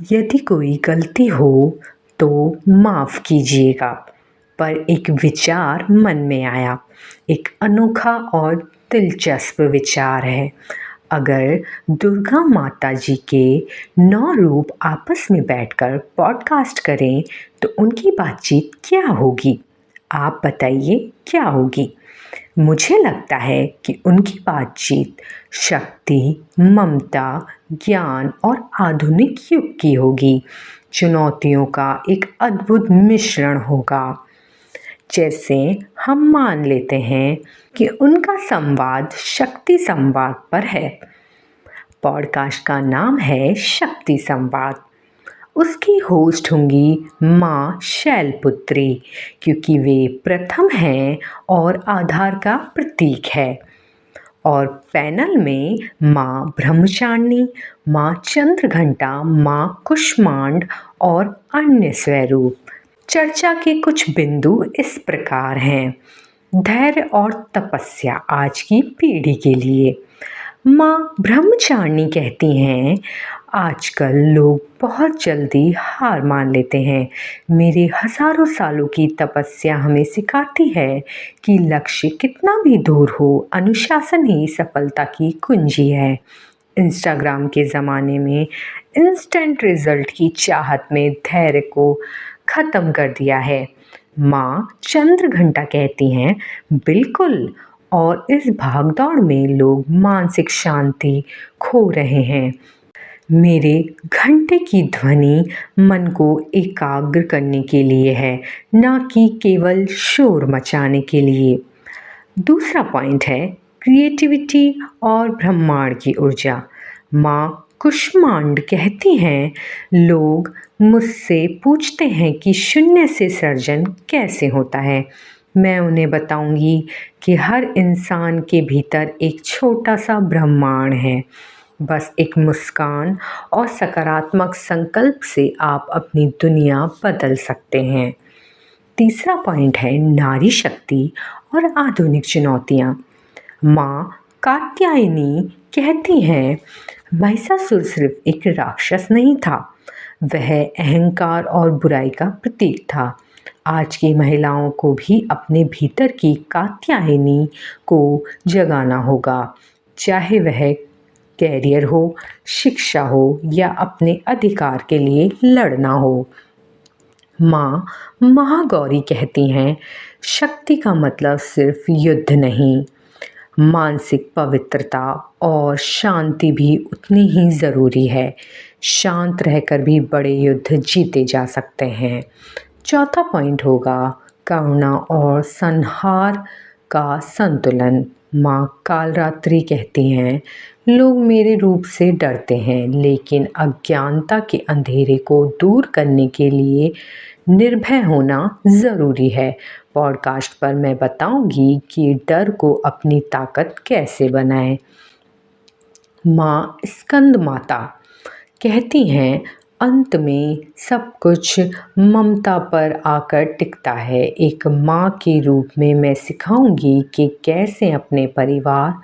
यदि कोई गलती हो तो माफ़ कीजिएगा। पर एक विचार मन में आया, एक अनोखा और दिलचस्प विचार है। अगर दुर्गा माता जी के 9 रूप आपस में बैठकर पॉडकास्ट करें तो उनकी बातचीत क्या होगी? आप बताइए क्या होगी? मुझे लगता है कि उनकी बातचीत शक्ति, ममता, ज्ञान और आधुनिक युग की होगी। चुनौतियों का एक अद्भुत मिश्रण होगा। जैसे हम मान लेते हैं कि उनका संवाद शक्ति संवाद पर है। पॉडकास्ट का नाम है शक्ति संवाद। उसकी होस्ट होंगी माँ शैलपुत्री, क्योंकि वे प्रथम हैं और आधार का प्रतीक है। और पैनल में माँ ब्रह्मचारिणी, माँ चंद्रघंटा, माँ कुष्मांड और अन्य स्वरूप। चर्चा के कुछ बिंदु इस प्रकार हैं। धैर्य और तपस्या आज की पीढ़ी के लिए। माँ ब्रह्मचारिणी कहती हैं, आजकल लोग बहुत जल्दी हार मान लेते हैं। मेरे हजारों सालों की तपस्या हमें सिखाती है कि लक्ष्य कितना भी दूर हो, अनुशासन ही सफलता की कुंजी है। इंस्टाग्राम के ज़माने में इंस्टेंट रिजल्ट की चाहत में धैर्य को ख़त्म कर दिया है। माँ चंद्रघंटा कहती हैं, बिल्कुल। और इस भागदौड़ में लोग मानसिक शांति खो रहे हैं। मेरे घंटे की ध्वनि मन को एकाग्र करने के लिए है, ना कि केवल शोर मचाने के लिए। दूसरा पॉइंट है क्रिएटिविटी और ब्रह्मांड की ऊर्जा। माँ कुष्मांड कहती हैं, लोग मुझसे पूछते हैं कि शून्य से सर्जन कैसे होता है। मैं उन्हें बताऊंगी कि हर इंसान के भीतर एक छोटा सा ब्रह्मांड है। बस एक मुस्कान और सकारात्मक संकल्प से आप अपनी दुनिया बदल सकते हैं। तीसरा पॉइंट है नारी शक्ति और आधुनिक चुनौतियाँ। माँ कात्यायनी कहती हैं, महिषासुर सिर्फ एक राक्षस नहीं था, वह अहंकार और बुराई का प्रतीक था। आज की महिलाओं को भी अपने भीतर की कात्यायनी को जगाना होगा, चाहे वह कैरियर हो, शिक्षा हो या अपने अधिकार के लिए लड़ना हो। माँ महागौरी कहती हैं, शक्ति का मतलब सिर्फ युद्ध नहीं, मानसिक पवित्रता और शांति भी उतनी ही ज़रूरी है। शांत रहकर भी बड़े युद्ध जीते जा सकते हैं। चौथा पॉइंट होगा करुणा और संहार का संतुलन। माँ कालरात्रि कहती हैं, लोग मेरे रूप से डरते हैं, लेकिन अज्ञानता के अंधेरे को दूर करने के लिए निर्भय होना ज़रूरी है। पॉडकास्ट पर मैं बताऊंगी कि डर को अपनी ताकत कैसे बनाएं। माँ स्कंद माता कहती हैं, अंत में सब कुछ ममता पर आकर टिकता है। एक माँ के रूप में मैं सिखाऊंगी कि कैसे अपने परिवार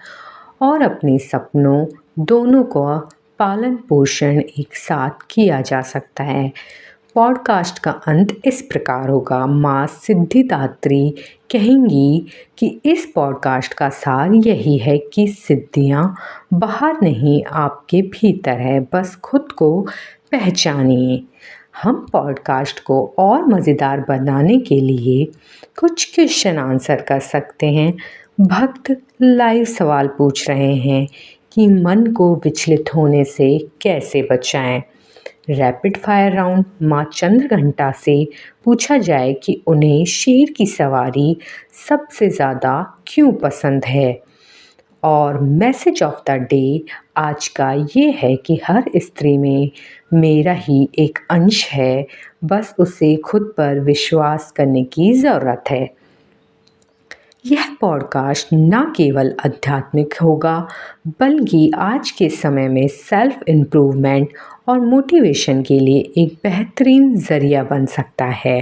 और अपने सपनों दोनों का पालन पोषण एक साथ किया जा सकता है। पॉडकास्ट का अंत इस प्रकार होगा। माँ सिद्धिदात्री कहेंगी कि इस पॉडकास्ट का सार यही है कि सिद्धियाँ बाहर नहीं, आपके भीतर है, बस खुद को पहचानिए। हम पॉडकास्ट को और मज़ेदार बनाने के लिए कुछ क्वेश्चन आंसर कर सकते हैं। भक्त लाइव सवाल पूछ रहे हैं कि मन को विचलित होने से कैसे बचाएं। रैपिड फायर राउंड माँ चंद्रघंटा से पूछा जाए कि उन्हें शेर की सवारी सबसे ज़्यादा क्यों पसंद है। और मैसेज ऑफ द डे आज का ये है कि हर स्त्री में मेरा ही एक अंश है, बस उसे खुद पर विश्वास करने की ज़रूरत है। यह पॉडकास्ट न केवल आध्यात्मिक होगा, बल्कि आज के समय में सेल्फ इम्प्रूवमेंट और मोटिवेशन के लिए एक बेहतरीन ज़रिया बन सकता है।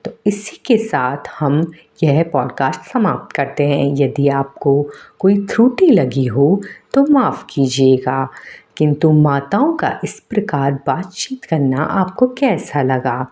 तो इसी के साथ हम यह पॉडकास्ट समाप्त करते हैं। यदि आपको कोई त्रुटि लगी हो तो माफ़ कीजिएगा। किंतु माताओं का इस प्रकार बातचीत करना आपको कैसा लगा?